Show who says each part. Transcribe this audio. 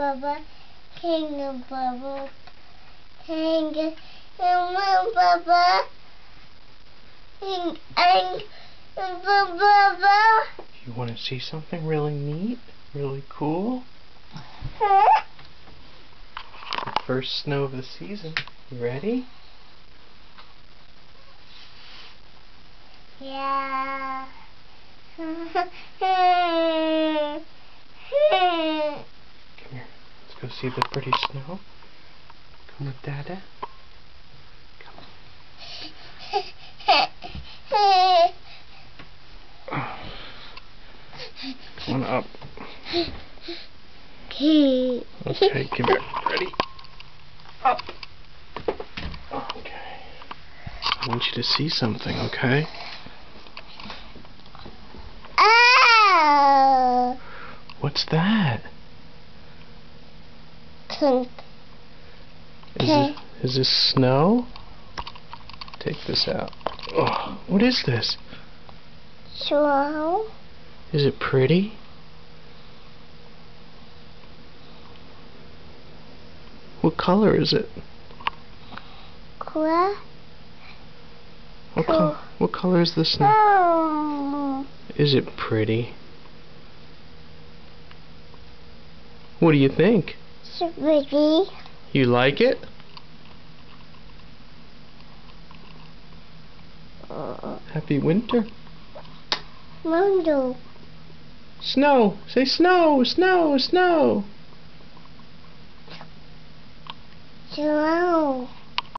Speaker 1: Bubba, King of Bubba, King of Bubba, King of Bubba.
Speaker 2: You want to see something really neat, really cool? The first snow of the season. You ready?
Speaker 1: Yeah.
Speaker 2: Come here. Let's go see the pretty snow. Come with Dada. Come on up.
Speaker 1: Okay.
Speaker 2: Okay, come here. Ready? Up. Okay. I want you to see something, okay?
Speaker 1: Oh.
Speaker 2: What's that?
Speaker 1: Pink.
Speaker 2: Is this snow? Take this out. Oh, what is this?
Speaker 1: Snow.
Speaker 2: Is it pretty? What color is it?
Speaker 1: Cool.
Speaker 2: What color is the snow?
Speaker 1: Oh.
Speaker 2: Is it pretty? What do you think?
Speaker 1: So pretty.
Speaker 2: You like it? Happy winter.
Speaker 1: Mondo.
Speaker 2: Snow. Say snow, snow, snow.
Speaker 1: Snow.